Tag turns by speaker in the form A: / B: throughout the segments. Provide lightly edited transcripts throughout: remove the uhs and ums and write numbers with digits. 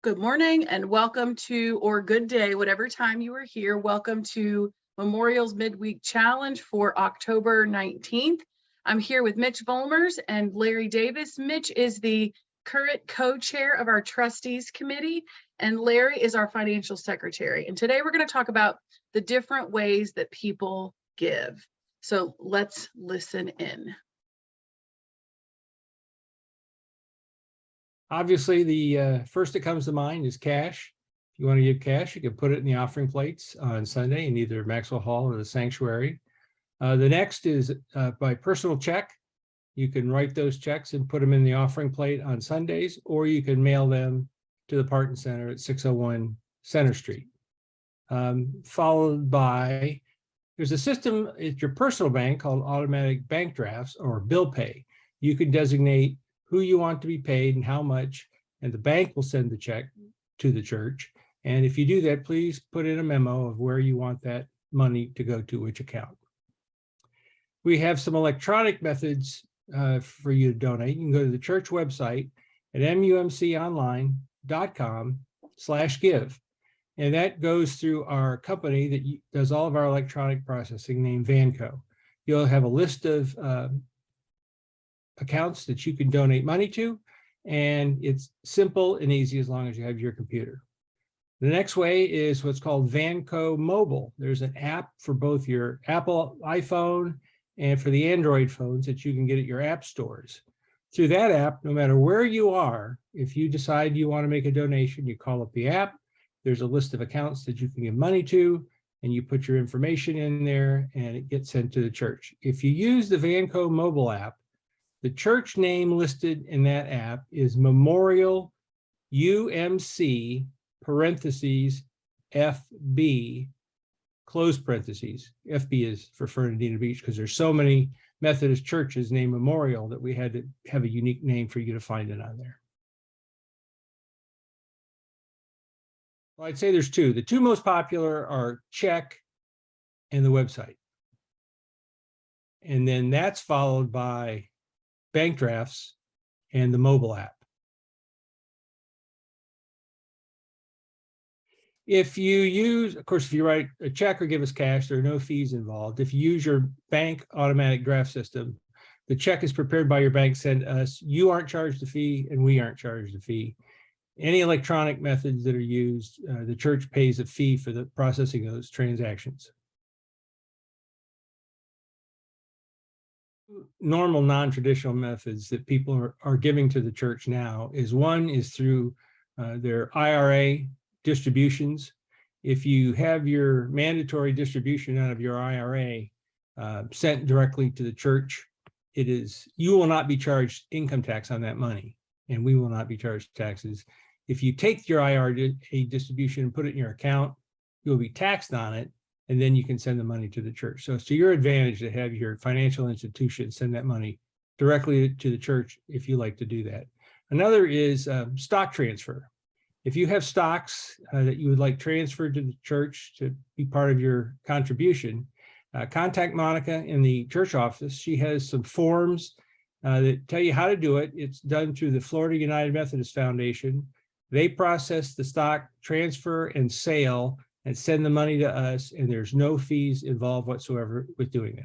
A: Good morning and welcome to, or good day, whatever time you are here. Welcome to Memorial's Midweek Challenge for October 19th. I'm here with Mitch Vollmers and Larry Davis. Mitch is the current co-chair of our trustees committee, and Larry is our financial secretary. And today we're going to talk about the different ways that people give. So let's listen in.
B: Obviously, the first that comes to mind is cash. If you want to give cash, you can put it in the offering plates on Sunday in either Maxwell Hall or the sanctuary. The next is by personal check. You can write those checks and put them in the offering plate on Sundays, or you can mail them to the Parton Center at 601 Center Street. Followed by, there's a system at your personal bank called automatic bank drafts or bill pay. You can designate who you want to be paid and how much, and the bank will send the check to the church. And if you do that, please put in a memo of where you want that money to go to which account. We have some electronic methods for you to donate. You can go to the church website at mumconline.com/give. And that goes through our company that does all of our electronic processing named Vanco. You'll have a list of accounts that you can donate money to, and it's simple and easy as long as you have your computer. The next way is what's called Vanco Mobile. There's an app for both your Apple iPhone and for the Android phones that you can get at your app stores. Through that app, no matter where you are, if you decide you want to make a donation, you call up the app. There's a list of accounts that you can give money to, and you put your information in there, and it gets sent to the church. If you use the Vanco mobile app, the church name listed in that app is Memorial UMC parentheses FB close parentheses. FB is for Fernandina Beach because there's so many Methodist churches named Memorial that we had to have a unique name for you to find it on there. Well, I'd say there's two. The two most popular are check and the website. And then that's followed by bank drafts and the mobile app. If you use, of course, if you write a check or give us cash, there are no fees involved. If you use your bank automatic draft system, the check is prepared by your bank, sent us. You aren't charged a fee and we aren't charged a fee. Any electronic methods that are used, the church pays a fee for the processing of those transactions. Normal non-traditional methods that people are giving to the church now is one is through their IRA distributions. If you have your mandatory distribution out of your IRA sent directly to the church, you will not be charged income tax on that money, and we will not be charged taxes. If you take your IRA distribution and put it in your account, you'll be taxed on it, and then you can send the money to the church. So it's to your advantage to have your financial institution send that money directly to the church if you like to do that. Another is stock transfer. If you have stocks that you would like transferred to the church to be part of your contribution, contact Monica in the church office. She has some forms that tell you how to do it. It's done through the Florida United Methodist Foundation. They process the stock transfer and sale and send the money to us, and there's no fees involved whatsoever with doing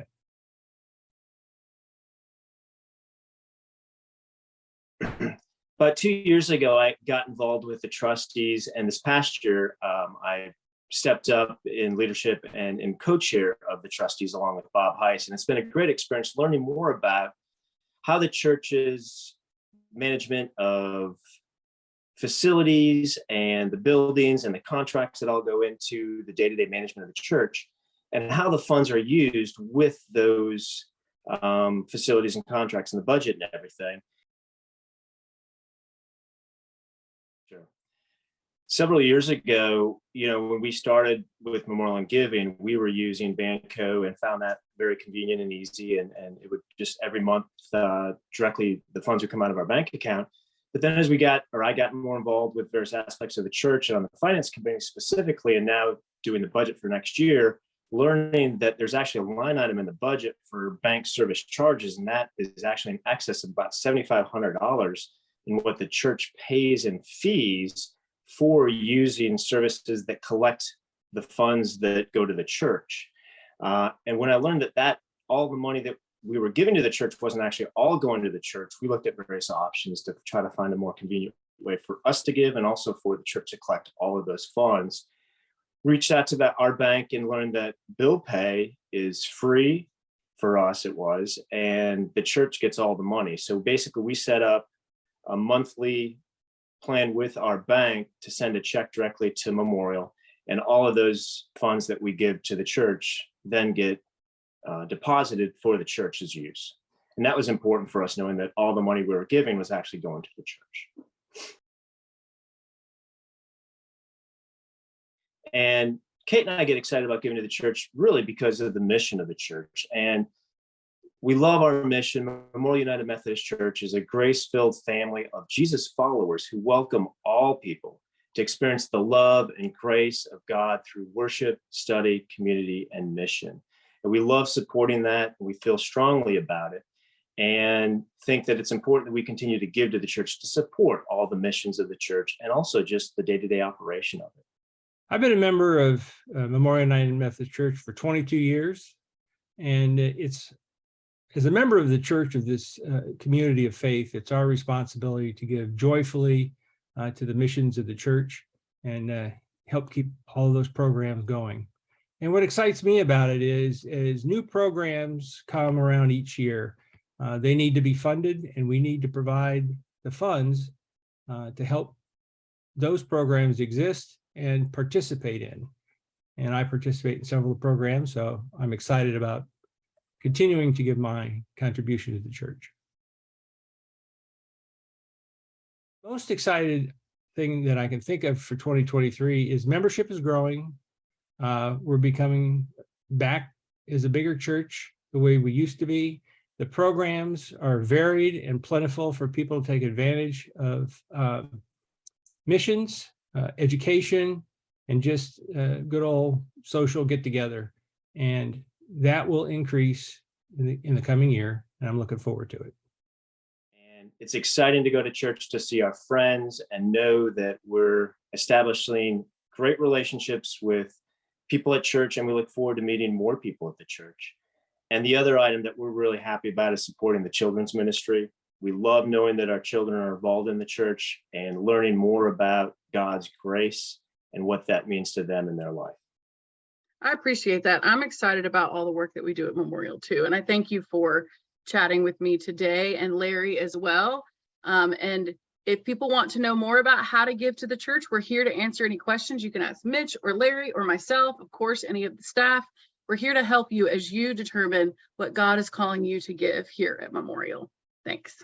C: that. But 2 years ago, I got involved with the trustees, and this past year, I stepped up in leadership and in co-chair of the trustees along with Bob Heiss, and it's been a great experience learning more about how the church's management of facilities and the buildings and the contracts that all go into the day-to-day management of the church, and how the funds are used with those facilities and contracts and the budget and everything. Sure. Several years ago, when we started with Memorial and Giving, we were using Vanco and found that very convenient and easy, and it would just every month directly the funds would come out of our bank account. But then as I got more involved with various aspects of the church and on the finance committee specifically, and now doing the budget for next year, learning that there's actually a line item in the budget for bank service charges, and that is actually in excess of about $7,500 in what the church pays in fees for using services that collect the funds that go to the church. And when I learned that all the money that we were giving to the church wasn't actually all going to the church, we looked at various options to try to find a more convenient way for us to give and also for the church to collect all of those funds. Reached out to our bank and learned that bill pay is free for us, it was, and the church gets all the money. So basically we set up a monthly plan with our bank to send a check directly to Memorial, and all of those funds that we give to the church then get deposited for the church's use. And that was important for us, knowing that all the money we were giving was actually going to the church. And Kate and I get excited about giving to the church really because of the mission of the church. And we love our mission. Memorial United Methodist Church is a grace-filled family of Jesus followers who welcome all people to experience the love and grace of God through worship, study, community, and mission. And we love supporting that. And we feel strongly about it and think that it's important that we continue to give to the church to support all the missions of the church and also just the day-to-day operation of it.
B: I've been a member of Memorial United Methodist Church for 22 years. And it's, as a member of the church of this community of faith, it's our responsibility to give joyfully to the missions of the church and help keep all of those programs going. And what excites me about it is, as new programs come around each year, they need to be funded, and we need to provide the funds to help those programs exist and participate in. And I participate in several programs, so I'm excited about continuing to give my contribution to the church. Most excited thing that I can think of for 2023 is membership is growing. We're becoming back as a bigger church the way we used to be. The programs are varied and plentiful for people to take advantage of missions, education, and just good old social get together. And that will increase in the coming year, and I'm looking forward to it.
C: And it's exciting to go to church to see our friends and know that we're establishing great relationships with people at church, and we look forward to meeting more people at the church. And the other item that we're really happy about is supporting the children's ministry. We love knowing that our children are involved in the church and learning more about God's grace and what that means to them in their life.
A: I appreciate that. I'm excited about all the work that we do at Memorial too. And I thank you for chatting with me today, and Larry as well. And if people want to know more about how to give to the church, we're here to answer any questions. You can ask Mitch or Larry or myself, of course, any of the staff. We're here to help you as you determine what God is calling you to give here at Memorial. Thanks.